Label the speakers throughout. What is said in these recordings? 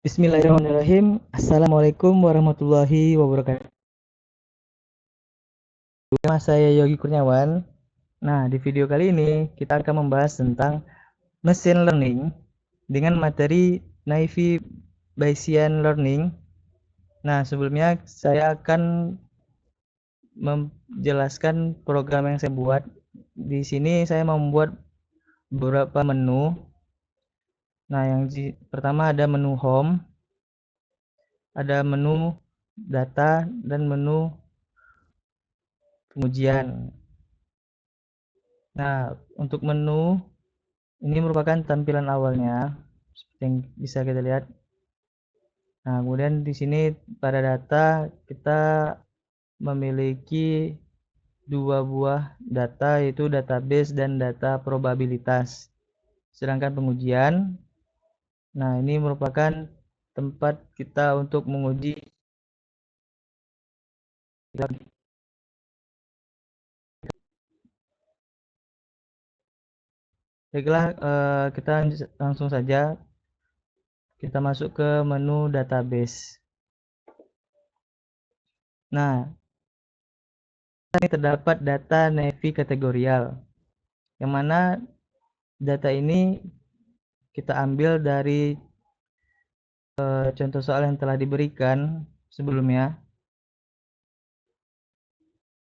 Speaker 1: Bismillahirrahmanirrahim. Assalamualaikum warahmatullahi wabarakatuh. Nama saya Yogi Kurniawan. Nah, di video kali ini kita akan membahas tentang machine learning dengan materi Naive Bayesian Learning. Nah, sebelumnya saya akan menjelaskan program yang saya buat. Di sini saya membuat beberapa menu. Nah, pertama ada menu home, ada menu data, dan menu pengujian. Nah, untuk menu ini merupakan tampilan awalnya seperti yang bisa kita lihat. Nah, kemudian di sini pada data kita memiliki dua buah data, yaitu database dan data probabilitas. Sedangkan pengujian, nah ini merupakan tempat kita untuk menguji. Baiklah, kita langsung saja kita masuk ke menu database. Nah, ini terdapat data Naive kategorial, yang mana data ini kita ambil dari contoh soal yang telah diberikan sebelumnya,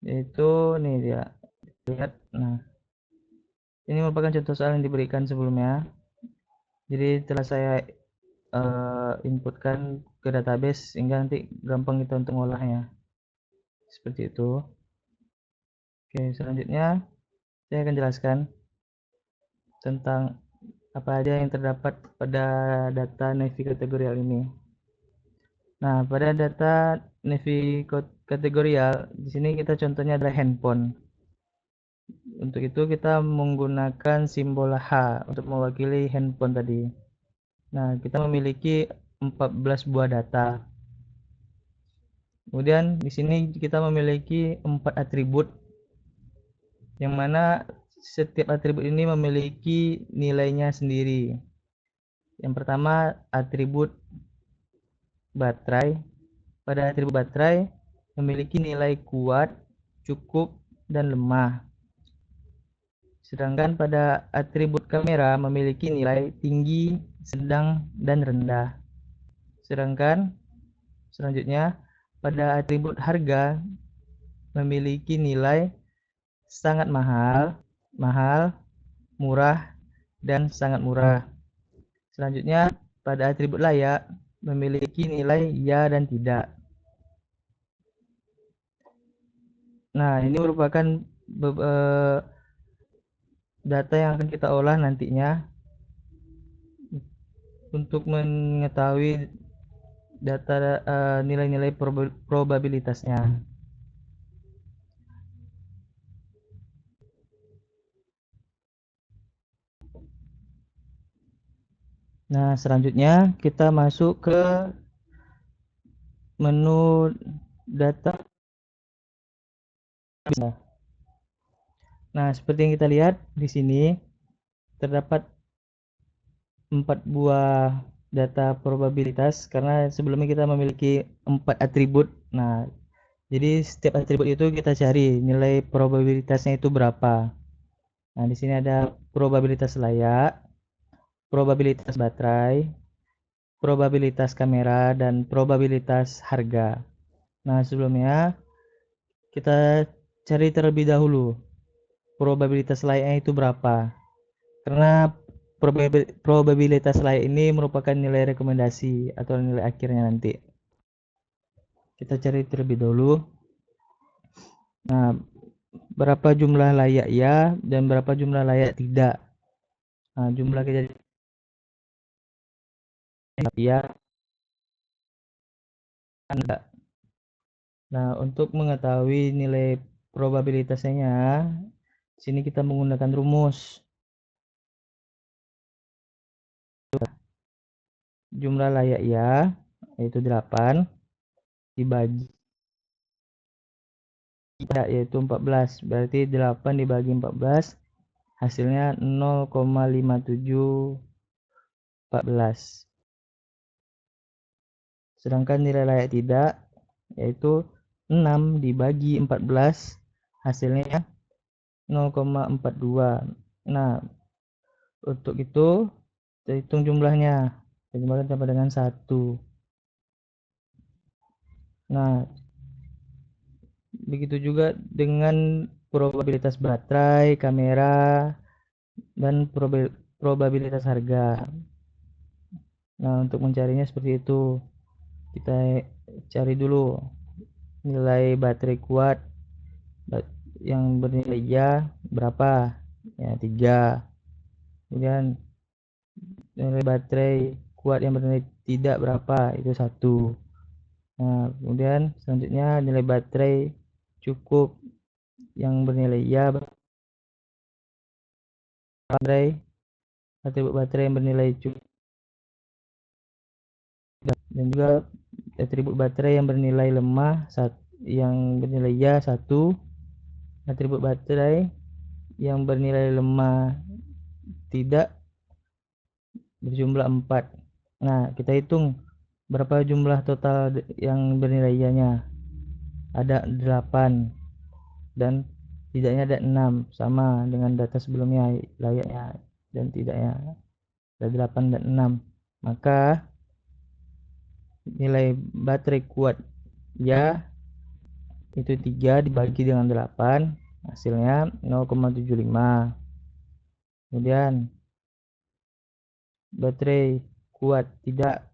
Speaker 1: yaitu nih dia lihat. Nah, ini merupakan contoh soal yang diberikan sebelumnya, jadi telah saya inputkan ke database sehingga nanti gampang kita untuk mengolahnya seperti itu. Oke, selanjutnya saya akan jelaskan tentang apa aja yang terdapat pada data Naive kategorial ini. Nah, pada data Naive kategorial di sini kita contohnya adalah handphone. Untuk itu kita menggunakan simbol H untuk mewakili handphone tadi. Nah, kita memiliki 14 buah data. Kemudian di sini kita memiliki 4 atribut, yang mana setiap atribut ini memiliki nilainya sendiri. Yang pertama atribut baterai. Pada atribut baterai memiliki nilai kuat, cukup, dan lemah. Sedangkan pada atribut kamera memiliki nilai tinggi, sedang, dan rendah. Sedangkan selanjutnya pada atribut harga memiliki nilai sangat mahal, mahal, murah, dan sangat murah. Selanjutnya pada atribut layak memiliki nilai ya dan tidak. Nah, ini merupakan data yang akan kita olah nantinya untuk mengetahui data nilai-nilai probabilitasnya. Nah, selanjutnya kita masuk ke menu data. Nah, seperti yang kita lihat di sini terdapat 4 buah data probabilitas karena sebelumnya kita memiliki 4 atribut. Nah, jadi setiap atribut itu kita cari nilai probabilitasnya itu berapa. Nah, di sini ada probabilitas layak, probabilitas baterai, probabilitas kamera, dan probabilitas harga. Nah, sebelumnya kita cari terlebih dahulu probabilitas layaknya itu berapa. Karena probabilitas layak ini merupakan nilai rekomendasi atau nilai akhirnya nanti. Kita cari terlebih dahulu. Nah, berapa jumlah layak ya dan berapa jumlah layak tidak. Nah, jumlah kejadian ya enggak. Nah, untuk mengetahui nilai probabilitasnya, sini kita menggunakan rumus. Jumlah layak ya yaitu 8 dibagi ya yaitu 14. Berarti 8 dibagi 14 hasilnya 0,5714. Sedangkan nilai layak tidak yaitu 6 dibagi 14 hasilnya 0,42. Nah, untuk itu kita hitung jumlahnya. Jumlahnya sama dengan 1. Nah, begitu juga dengan probabilitas baterai, kamera, dan probabilitas harga. Nah, untuk mencarinya seperti itu. Kita cari dulu nilai baterai kuat yang bernilai ya berapa, ya 3. Kemudian nilai baterai kuat yang bernilai tidak berapa, itu 1. Nah, kemudian selanjutnya nilai baterai cukup yang bernilai ya, baterai atribut baterai yang bernilai cukup, dan juga atribut baterai yang bernilai lemah yang bernilai ya 1, atribut baterai yang bernilai lemah tidak berjumlah 4. Nah, kita hitung berapa jumlah total yang bernilai ya-nya. Ada 8 dan tidaknya ada 6, sama dengan data sebelumnya, layaknya dan tidaknya ada 8 dan 6. Maka nilai baterai kuat ya itu 3 dibagi dengan 8, hasilnya 0,75. Kemudian baterai kuat tidak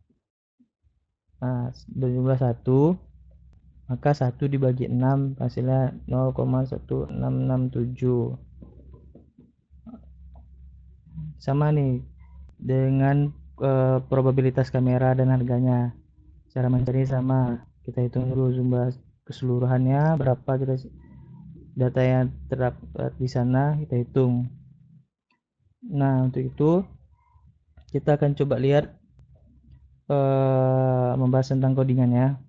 Speaker 1: berjumlah 1, maka 1 dibagi 6 hasilnya 0,1667. Sama nih dengan probabilitas kamera dan harganya. Cara mencari sama, kita hitung dulu jumlah keseluruhannya berapa, kita data yang terdapat di sana kita hitung. Nah, untuk itu kita akan coba lihat membahas tentang codingannya.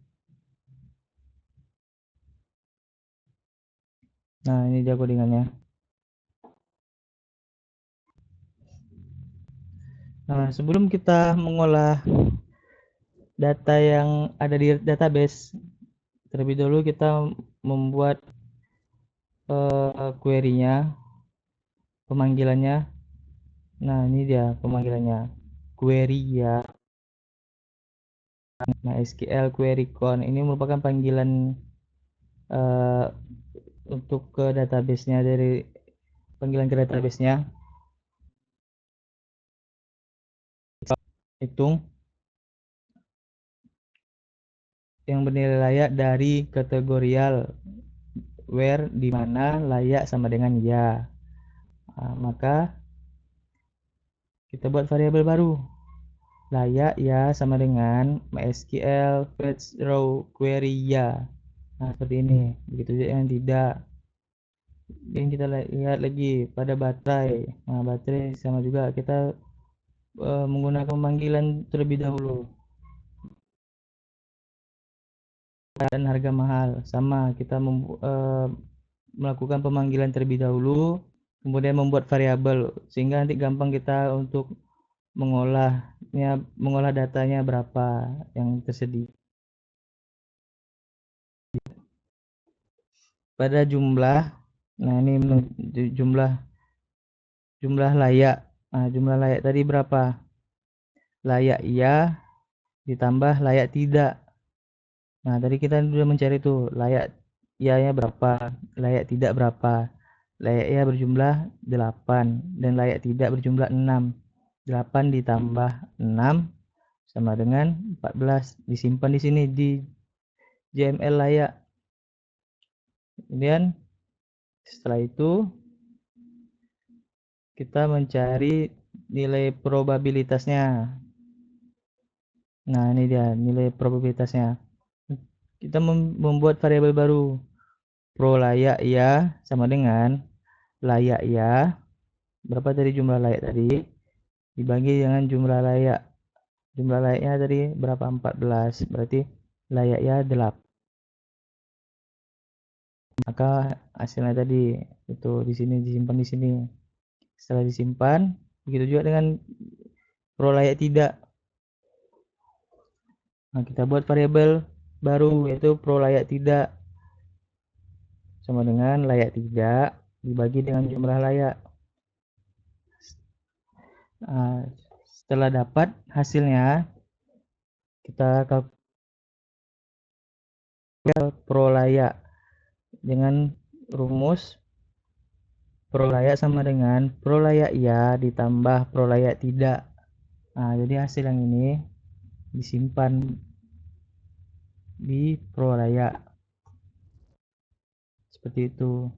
Speaker 1: Nah, ini dia codingannya. Nah, sebelum kita mengolah data yang ada di database, terlebih dahulu kita membuat query-nya, pemanggilannya. Nah, ini dia pemanggilannya, query ya. MySQL query con ini merupakan panggilan untuk ke database-nya, dari panggilan ke database-nya. Hitung yang bernilai layak dari kategorial where, di mana layak sama dengan ya. Maka kita buat variabel baru, layak ya sama dengan MySQL fetch row query ya. Nah, seperti ini. Begitu juga yang tidak. Dan kita lihat lagi pada baterai. Nah, baterai sama juga, kita menggunakan pemanggilan terlebih dahulu. Dan harga mahal sama, kita melakukan pemanggilan terlebih dahulu, kemudian membuat variabel sehingga nanti gampang kita untuk mengolah datanya berapa yang tersedia. Pada jumlah, nah ini jumlah layak. Nah, jumlah layak tadi berapa? Layak iya ditambah layak tidak. Nah, tadi kita sudah mencari tuh layak iya-nya berapa, layak tidak berapa. Layak iya berjumlah 8 dan layak tidak berjumlah 6. 8 ditambah 6 sama dengan 14. Disimpan di sini di JML layak. Kemudian setelah itu kita mencari nilai probabilitasnya. Nah, ini dia nilai probabilitasnya. Kita membuat variabel baru, pro layak ya sama dengan layak ya, berapa dari jumlah layak tadi dibagi dengan jumlah layak. Jumlah layaknya tadi berapa? 14, berarti layak ya 8. Maka hasilnya tadi itu di sini, disimpan di sini. Setelah disimpan, begitu juga dengan pro layak tidak. Nah, kita buat variabel baru yaitu pro layak tidak, sama dengan layak tidak dibagi dengan jumlah layak. Nah, setelah dapat hasilnya, kita kalkulasi pro layak dengan rumus pro layak sama dengan pro layak ya ditambah pro layak tidak. Nah, jadi hasil yang ini disimpan di pro layak seperti itu.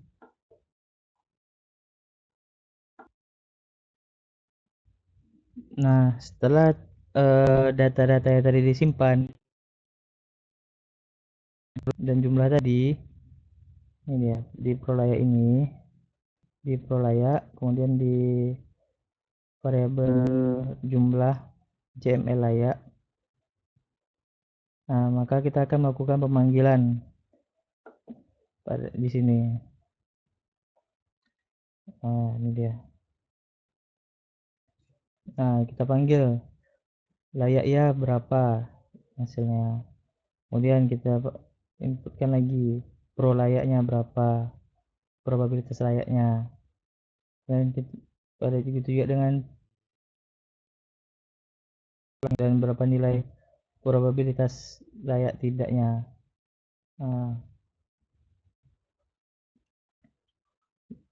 Speaker 1: Nah, setelah data-data yang tadi disimpan dan jumlah tadi, ini ya, di pro layak ini, di pro layak, kemudian di variabel jumlah JML layak. Nah, maka kita akan melakukan pemanggilan pada di sini. Nah, ini dia. Nah, kita panggil layak ya berapa hasilnya. Kemudian kita inputkan lagi pro layaknya berapa, probabilitas layaknya. Dan pada begitu juga dan berapa nilai probabilitas layak tidaknya. Nah,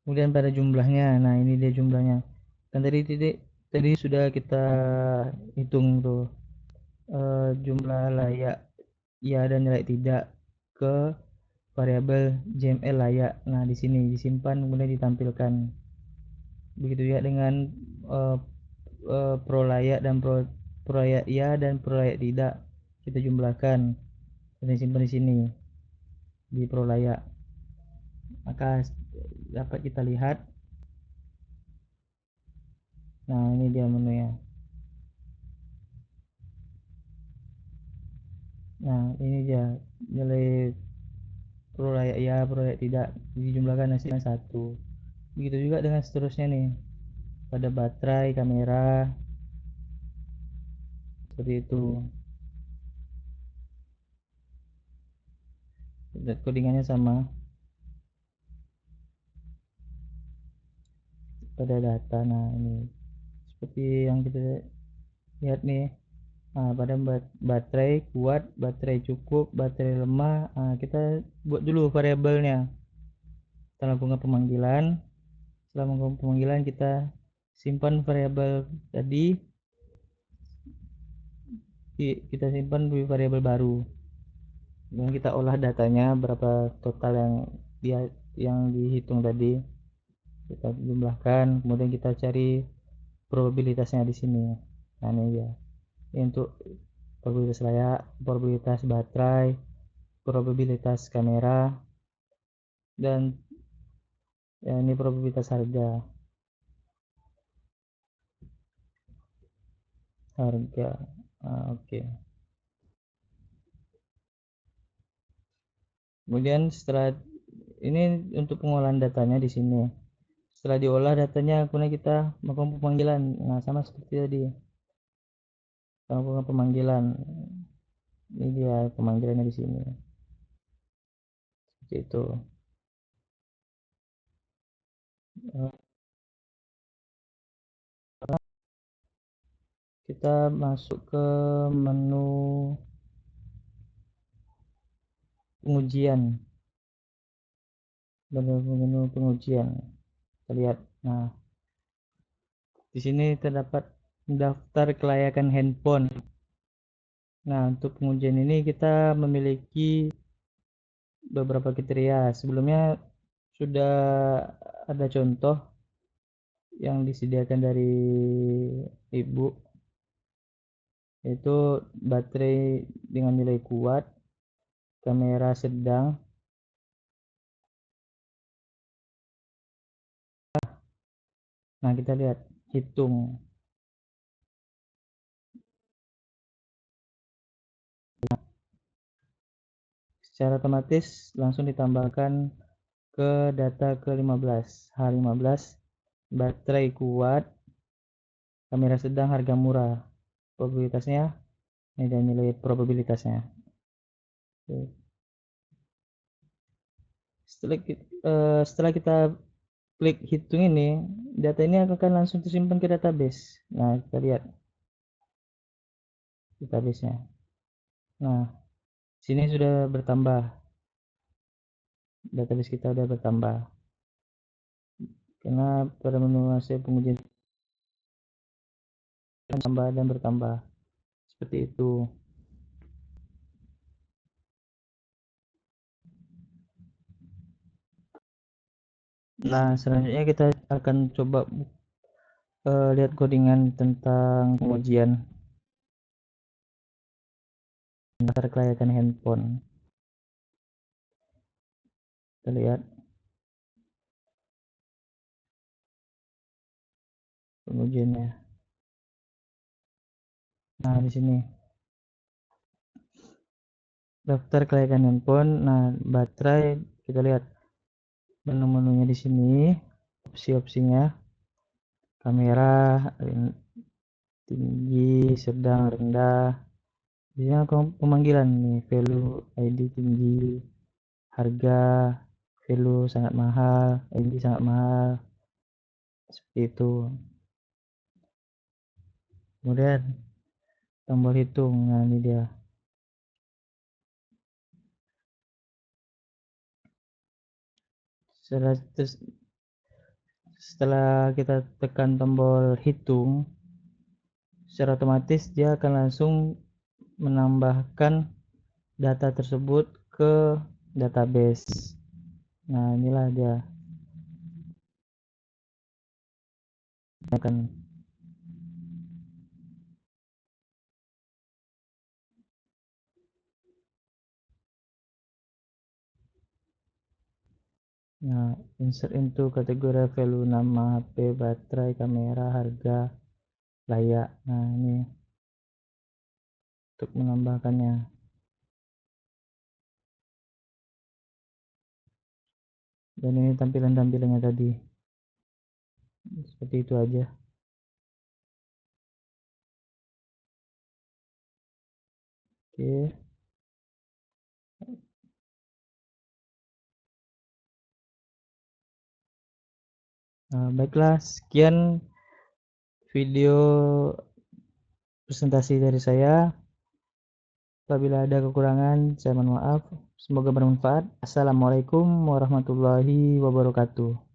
Speaker 1: kemudian pada jumlahnya, nah ini dia jumlahnya. Kan tadi sudah kita hitung tuh jumlah layak ya dan layak tidak ke variabel JML layak. Nah, di sini disimpan kemudian ditampilkan. Begitu ya dengan uh, pro layak dan pro layak ya dan pro layak tidak kita jumlahkan dan disimpan di sini di pro layak. Maka dapat kita lihat. Nah, ini dia menunya. Nah, ini dia nilai pro layak ya, pro layak tidak dijumlahkan hasilnya 1. Begitu juga dengan seterusnya nih. Pada baterai, kamera, seperti itu. Codingannya sama. Pada data, nah ini seperti yang kita lihat nih. Nah, pada baterai kuat, baterai cukup, baterai lemah, nah, kita buat dulu variabelnya. Kita lakukan pemanggilan. Setelah melakukan pemanggilan, kita simpan variabel tadi, kita simpan di variabel baru. Dan kita olah datanya berapa total yang dihitung tadi. Kita jumlahkan, kemudian kita cari probabilitasnya di sini. Nah, ini ya. Ini untuk probabilitas layak, probabilitas baterai, probabilitas kamera, dan ya, ini probabilitas harga. Oke. Kemudian setelah ini untuk pengolahan datanya di sini. Setelah diolah datanya, kemudian kita melakukan pemanggilan. Nah, sama seperti tadi. Kita melakukan pemanggilan. Ini dia pemanggilannya di sini. Seperti itu. Kita masuk ke menu pengujian. Menu pengujian. Kita lihat. Nah, di sini terdapat daftar kelayakan handphone. Nah, untuk pengujian ini kita memiliki beberapa kriteria. Sebelumnya sudah ada contoh yang disediakan dari ibu, yaitu baterai dengan nilai kuat, kamera sedang. Nah, kita lihat hitung. Secara otomatis langsung ditambahkan ke data ke-15. H15 baterai kuat, kamera sedang, harga murah. Probabilitasnya Ini dia nilai probabilitasnya. Setelah kita klik hitung ini, data ini akan langsung tersimpan ke database. Nah, kita lihat database-nya. Nah, sini sudah bertambah, database kita sudah bertambah karena pada menu hasil pengujian bertambah dan bertambah seperti itu. Nah, selanjutnya kita akan coba lihat codingan tentang pengujian daftar kelayakan handphone. Kita lihat pengujiannya. Nah, di sini daftar kelayakan handphone. Nah, baterai kita lihat menu-menunya di sini, opsi-opsinya, kamera tinggi, sedang, rendah. Di sini pemanggilan nih, value ID tinggi, harga value sangat mahal, ID sangat mahal, seperti itu. Kemudian tombol hitung, nah ini dia. Setelah kita tekan tombol hitung, secara otomatis dia akan langsung menambahkan data tersebut ke database. Nah, inilah dia akan. Nah, insert into kategori value nama HP, baterai, kamera, harga, layak. Nah, ini untuk menambahkannya. Dan ini tampilannya tadi. Seperti itu aja. Oke. Nah, baiklah, sekian video presentasi dari saya. Apabila ada kekurangan, saya mohon maaf. Semoga bermanfaat. Assalamualaikum warahmatullahi wabarakatuh.